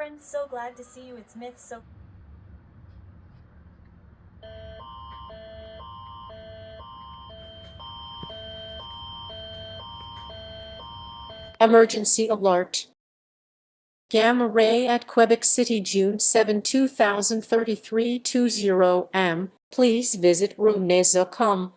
Lauren, so glad to see you. It's Myth. So Emergency alert. Gamma ray at Quebec City, June 7, 2033, 20 am. Please visit runeza.com.